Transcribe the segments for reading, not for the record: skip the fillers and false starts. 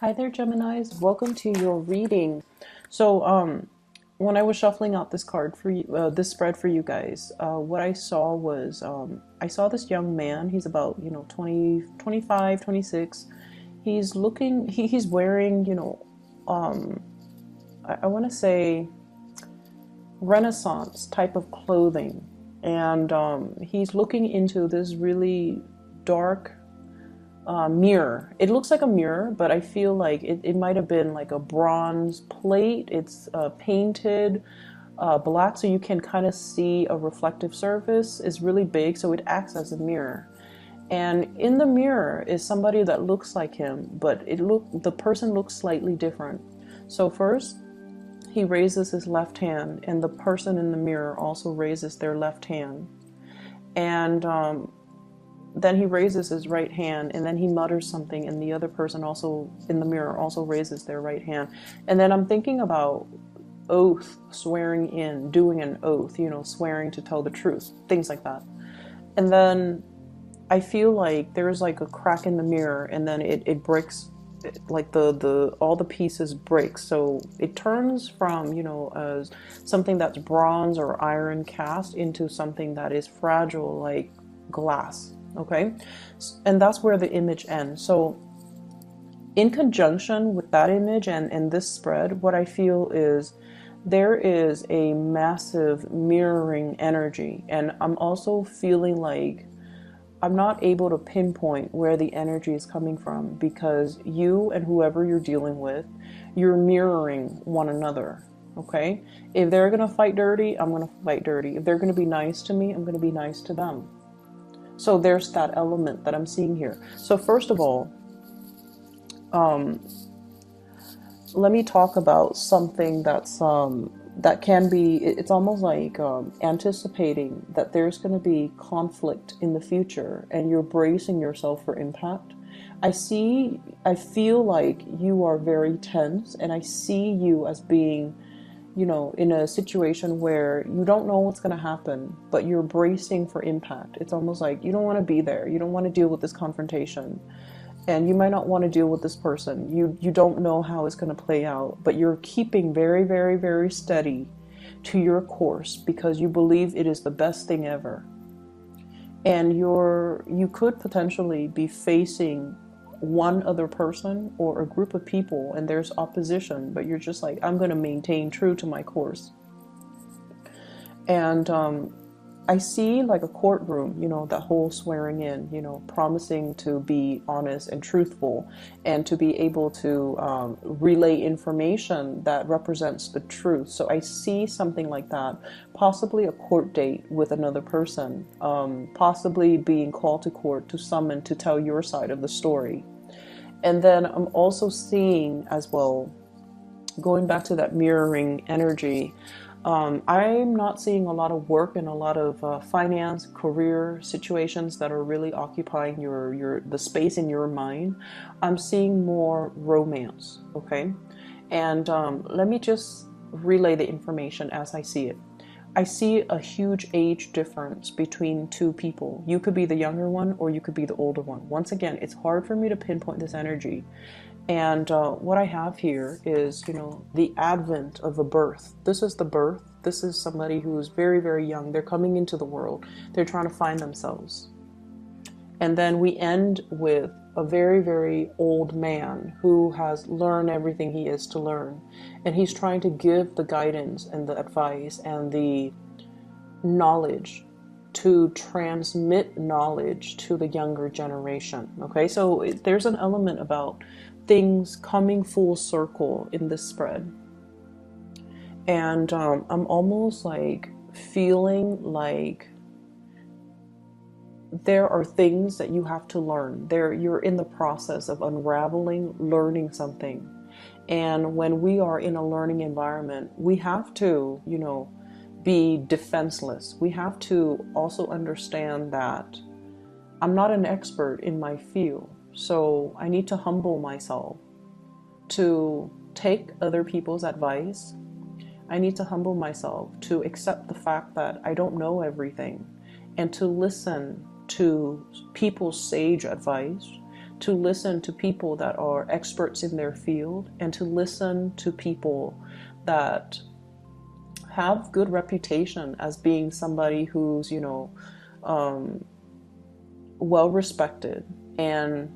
Hi there, Geminis. Welcome to your reading. So, when I was shuffling out this card for you, this spread for you guys, what I saw was I saw this young man. He's about 20, 25, 26. He's looking. He's wearing um, I want to say Renaissance type of clothing, and he's looking into this really dark mirror. It looks like a mirror, but I feel like it might have been like a bronze plate. It's painted black, so you can kind of see a reflective surface. It's really big, so it acts as a mirror. And in the mirror is somebody that looks like him, but the person looks slightly different. So first, he raises his left hand, and the person in the mirror also raises their left hand. And then he raises his right hand, and then he mutters something, and the other person also in the mirror also raises their right hand. And then I'm thinking about oath, swearing in, doing an oath, swearing to tell the truth, things like that. And then I feel like there's like a crack in the mirror, and then it breaks, like the all the pieces break, so it turns from as something that's bronze or iron cast into something that is fragile, like glass. Okay, and that's where the image ends. So in conjunction with that image and this spread, what I feel is there is a massive mirroring energy, and I'm also feeling like I'm not able to pinpoint where the energy is coming from, because you and whoever you're dealing with, you're mirroring one another. Okay, if they're gonna fight dirty, I'm gonna fight dirty. If they're gonna be nice to me, I'm gonna be nice to them. So there's that element that I'm seeing here. So first of all, let me talk about something that can be, it's almost like anticipating that there's going to be conflict in the future, and you're bracing yourself for impact. I feel like you are very tense, and I see you as being in a situation where you don't know what's going to happen, but you're bracing for impact. It's almost like you don't want to be there. You don't want to deal with this confrontation. And you might not want to deal with this person. You don't know how it's going to play out, but you're keeping very, very, very steady to your course because you believe it is the best thing ever. And you could potentially be facing one other person or a group of people, and there's opposition, but you're just like, I'm going to maintain true to my course. And I see like a courtroom, that whole swearing in, promising to be honest and truthful, and to be able to relay information that represents the truth. So I see something like that, possibly a court date with another person, possibly being called to court to summon to tell your side of the story. And then I'm also seeing as well, going back to that mirroring energy, I'm not seeing a lot of work and a lot of finance, career situations that are really occupying the space in your mind. I'm seeing more romance, okay? And let me just relay the information as I see it. I see a huge age difference between two people. You could be the younger one, or you could be the older one. Once again, it's hard for me to pinpoint this energy. And what I have here is, the advent of a birth. This is the birth. This is somebody who is very, very young. They're coming into the world. They're trying to find themselves. And then we end with a very, very old man who has learned everything he is to learn. And he's trying to give the guidance and the advice and the knowledge, to transmit knowledge to the younger generation. Okay, so there's an element about things coming full circle in this spread. And I'm almost like feeling like there are things that you have to learn. You're in the process of unraveling, learning something. And when we are in a learning environment, we have to, be defenseless. We have to also understand that I'm not an expert in my field. So I need to humble myself to take other people's advice. I need to humble myself to accept the fact that I don't know everything, and to listen to people's sage advice, to listen to people that are experts in their field, and to listen to people that have good reputation as being somebody who's, well respected, and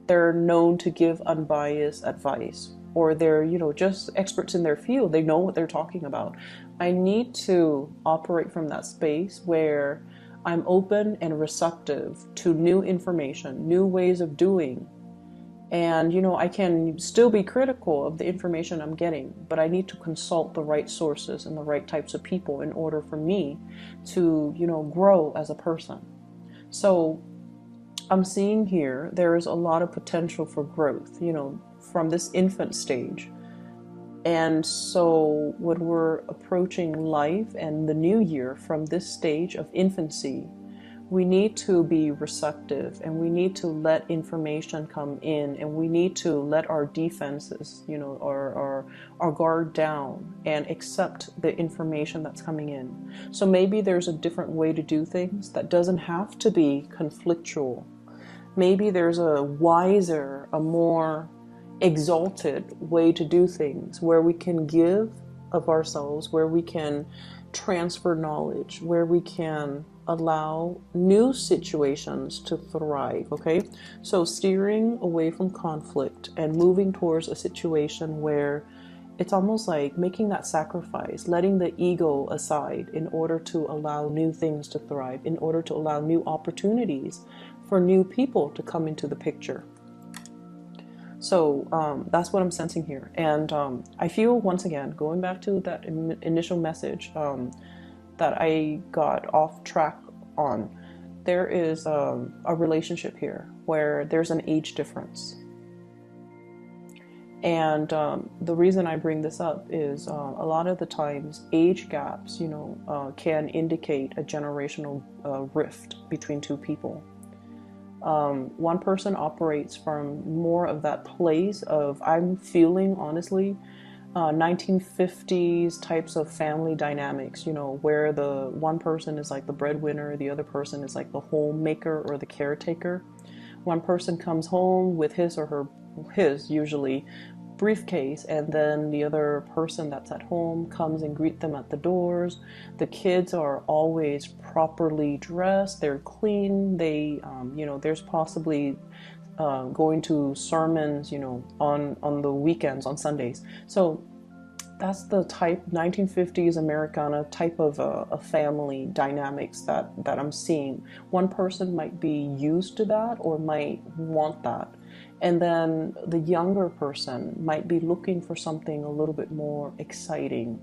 they're known to give unbiased advice, or they're, just experts in their field. They know what they're talking about. I need to operate from that space where I'm open and receptive to new information, new ways of doing. And, I can still be critical of the information I'm getting, but I need to consult the right sources and the right types of people in order for me to, grow as a person. So I'm seeing here there is a lot of potential for growth, from this infant stage. And so when we're approaching life and the new year from this stage of infancy, we need to be receptive, and we need to let information come in, and we need to let our defenses, our guard down, and accept the information that's coming in. So maybe there's a different way to do things that doesn't have to be conflictual. Maybe there's a wiser, a more exalted way to do things, where we can give of ourselves, where we can transfer knowledge, where we can allow new situations to thrive. Okay, so steering away from conflict and moving towards a situation where it's almost like making that sacrifice, letting the ego aside in order to allow new things to thrive, in order to allow new opportunities for new people to come into the picture. So that's what I'm sensing here. And I feel, once again, going back to that initial message that I got off track on, there is a relationship here where there's an age difference. And the reason I bring this up is a lot of the times age gaps, can indicate a generational rift between two people. One person operates from more of that place of, I'm feeling, honestly, 1950s types of family dynamics, where the one person is like the breadwinner, the other person is like the homemaker or the caretaker. One person comes home with his usually briefcase, and then the other person that's at home comes and greet them at the doors. The kids are always properly dressed, they're clean, they there's possibly going to sermons on the weekends, on Sundays. So that's the type 1950s Americana type of a family dynamics that I'm seeing. One person might be used to that or might want that. And then the younger person might be looking for something a little bit more exciting.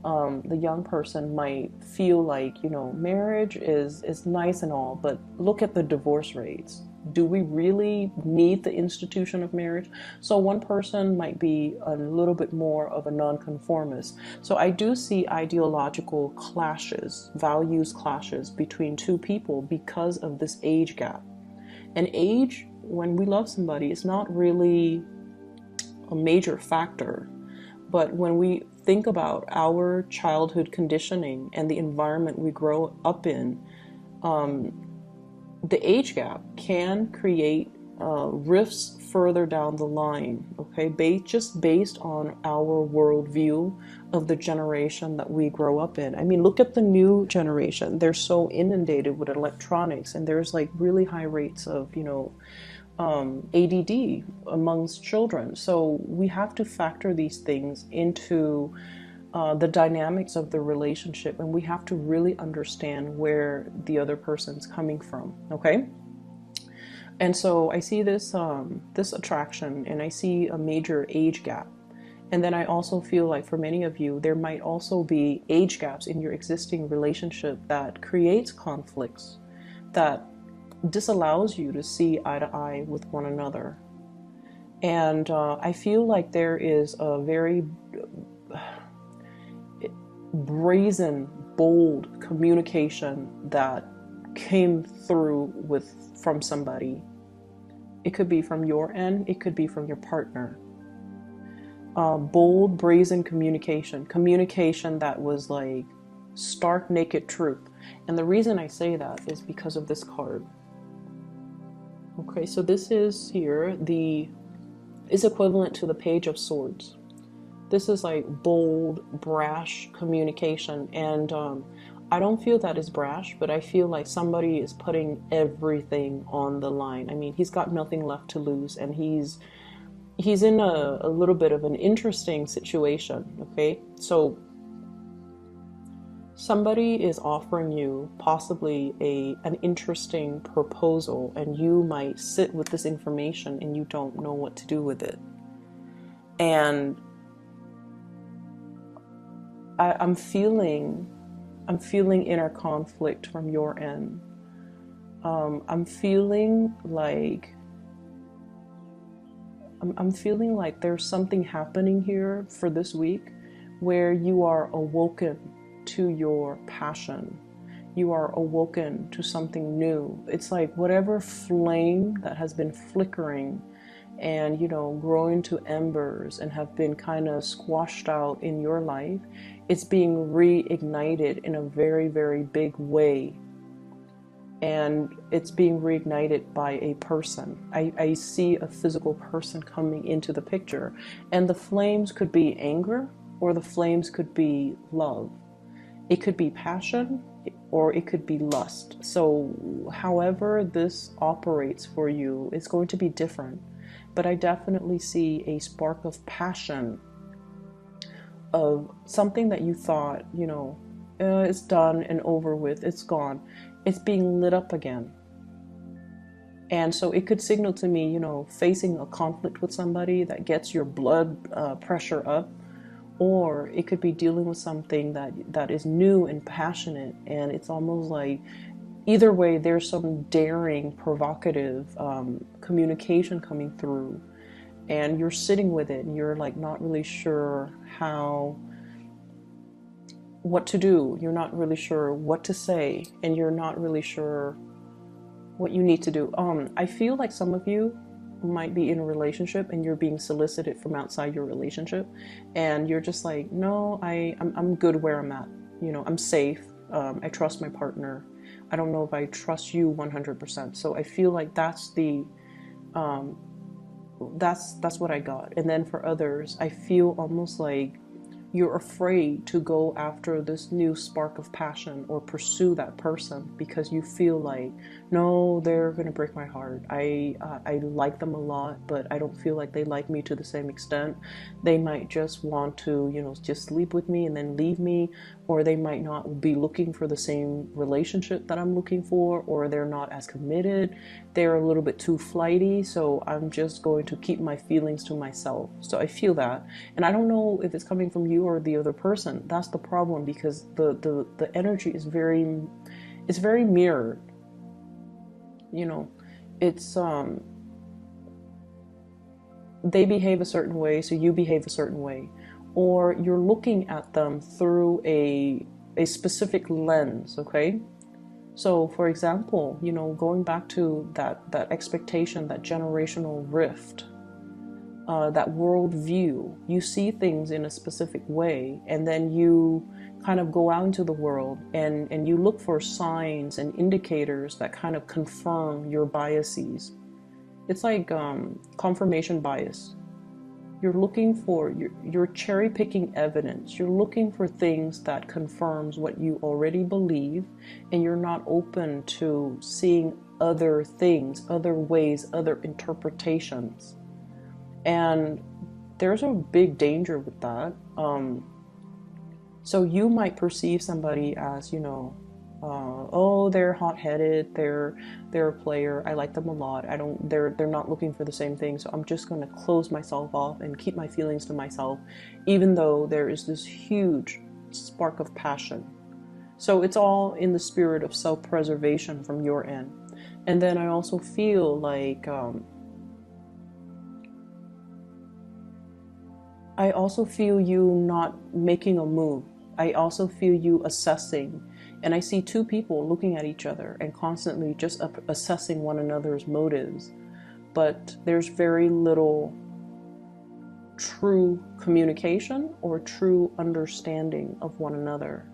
The young person might feel like, marriage is nice and all, but look at the divorce rates. Do we really need the institution of marriage? So one person might be a little bit more of a nonconformist. So I do see ideological clashes, values clashes between two people because of this age gap. And age, when we love somebody, is not really a major factor. But when we think about our childhood conditioning and the environment we grow up in, the age gap can create rifts further down the line, okay, just based on our worldview of the generation that we grow up in. I mean, look at the new generation. They're so inundated with electronics, and there's like really high rates of, ADD amongst children. So we have to factor these things into the dynamics of the relationship, and we have to really understand where the other person's coming from, okay? And so I see this this attraction, and I see a major age gap. And then I also feel like for many of you, there might also be age gaps in your existing relationship that creates conflicts, that disallows you to see eye to eye with one another. And I feel like there is a very brazen, bold communication that came through from somebody. It could be from your end, it could be from your partner. Bold, brazen communication that was like stark, naked truth. And the reason I say that is because of this card. Okay, so this is here, is equivalent to the Page of Swords. This is like bold, brash communication, and I don't feel that is brash, but I feel like somebody is putting everything on the line. I mean, he's got nothing left to lose, and he's in a little bit of an interesting situation. Okay, so somebody is offering you possibly an interesting proposal, and you might sit with this information and you don't know what to do with it. And I'm feeling inner conflict from your end. I'm feeling like there's something happening here for this week where you are awoken to your passion. You are awoken to something new. It's like whatever flame that has been flickering and, you know, growing to embers and have been kind of squashed out in your life, it's being reignited in a very, very big way. And it's being reignited by a person. I see a physical person coming into the picture. And the flames could be anger, or the flames could be love. It could be passion, or it could be lust. So however this operates for you, it's going to be different. But I definitely see a spark of passion, of something that you thought, you know, it's done and over with, it's gone. It's being lit up again. And so it could signal to me, you know, facing a conflict with somebody that gets your blood pressure up. Or it could be dealing with something that is new and passionate, and it's almost like either way there's some daring, provocative communication coming through, and you're sitting with it and you're like not really sure what to do. You're not really sure what to say, and you're not really sure what you need to do. I feel like some of you might be in a relationship and you're being solicited from outside your relationship, and you're just like, no, I'm good where I'm at. You know, I'm safe. I trust my partner. I don't know if I trust you 100%. So I feel like that's what I got. And then for others, I feel almost like you're afraid to go after this new spark of passion or pursue that person because you feel like, no, they're gonna break my heart. I like them a lot, but I don't feel like they like me to the same extent. They might just want to, you know, just sleep with me and then leave me, or they might not be looking for the same relationship that I'm looking for, or they're not as committed. They're a little bit too flighty, so I'm just going to keep my feelings to myself. So I feel that, and I don't know if it's coming from you or the other person. That's the problem, because the energy is very mirrored. You know, it's they behave a certain way, so you behave a certain way, or you're looking at them through a specific lens. Okay, so for example, you know, going back to that expectation, that generational rift, that world view, you see things in a specific way, and then you kind of go out into the world and you look for signs and indicators that kind of confirm your biases. It's like confirmation bias. You're looking for, you're cherry picking evidence. You're looking for things that confirms what you already believe, and you're not open to seeing other things, other ways, other interpretations. And there's a big danger with that. So you might perceive somebody as, you know, oh, they're hot-headed, they're a player, I like them a lot, they're not looking for the same thing, so I'm just going to close myself off and keep my feelings to myself, even though there is this huge spark of passion. So it's all in the spirit of self-preservation from your end. And then I also feel like I also feel you not making a move. I also feel you assessing. And I see two people looking at each other and constantly just assessing one another's motives. But there's very little true communication or true understanding of one another.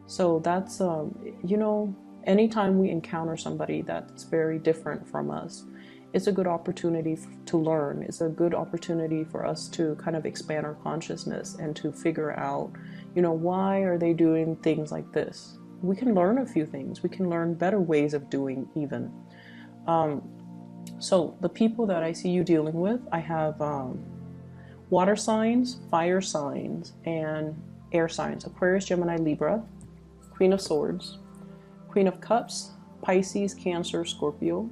So that's, you know, Anytime we encounter somebody that's very different from us, it's a good opportunity to learn. It's a good opportunity for us to kind of expand our consciousness and to figure out, why are they doing things like this? We can learn a few things. We can learn better ways of doing even. So the people that I see you dealing with, I have water signs, fire signs, and air signs. Aquarius, Gemini, Libra, Queen of Swords, Queen of Cups, Pisces, Cancer, Scorpio,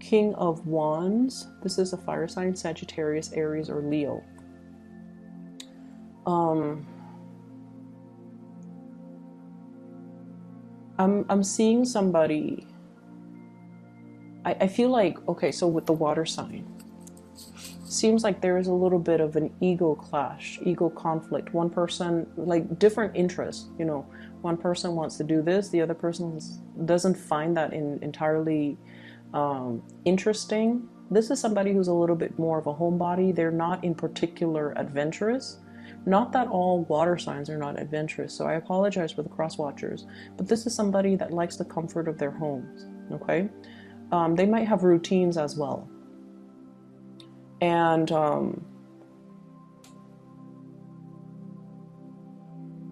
King of Wands. This is a fire sign, Sagittarius, Aries, or Leo. I'm seeing somebody. I feel like, okay, so with the water sign, seems like there is a little bit of an ego clash, ego conflict. One person, like different interests, one person wants to do this, the other person doesn't find that entirely interesting. This is somebody who's a little bit more of a homebody. They're not in particular adventurous. Not that all water signs are not adventurous, so I apologize for the cross watchers, but this is somebody that likes the comfort of their homes, okay? They might have routines as well. And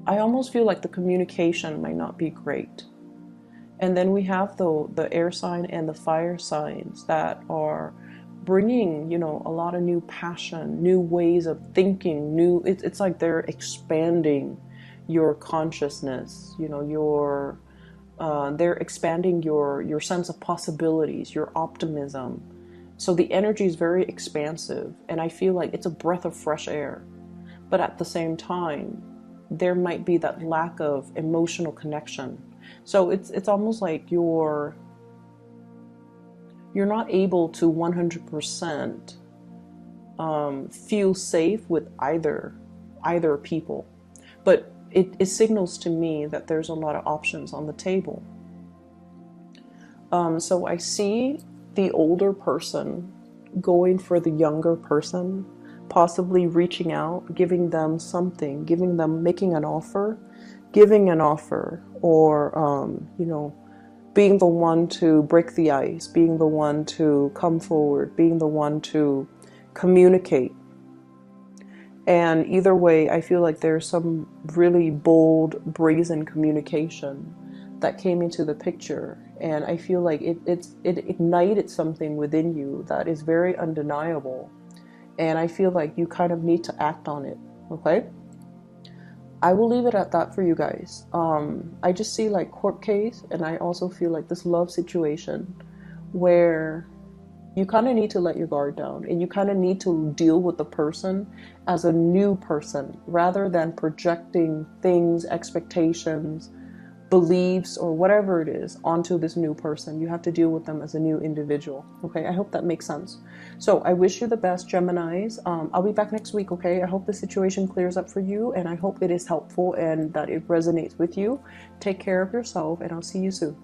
I almost feel like the communication might not be great. And then we have the air sign and the fire signs that are bringing, a lot of new passion, new ways of thinking, it's like they're expanding your consciousness, they're expanding your sense of possibilities, your optimism. So the energy is very expansive, and I feel like it's a breath of fresh air. But at the same time, there might be that lack of emotional connection. So it's almost like you're not able to 100% feel safe with either people. But it signals to me that there's a lot of options on the table. So I see the older person going for the younger person, possibly reaching out, giving them something, making an offer, giving an offer, or, being the one to break the ice, being the one to come forward, being the one to communicate. And either way, I feel like there's some really bold, brazen communication that came into the picture. And I feel like it ignited something within you that is very undeniable. And I feel like you kind of need to act on it, okay? I will leave it at that for you guys. I just see like court case, and I also feel like this love situation where you kind of need to let your guard down, and you kind of need to deal with the person as a new person rather than projecting things, expectations, beliefs, or whatever it is onto this new person. You have to deal with them as a new individual. Okay, I hope that makes sense. So I wish you the best, Geminis. I'll be back next week, okay? I hope the situation clears up for you, and I hope it is helpful and that it resonates with you. Take care of yourself, and I'll see you soon.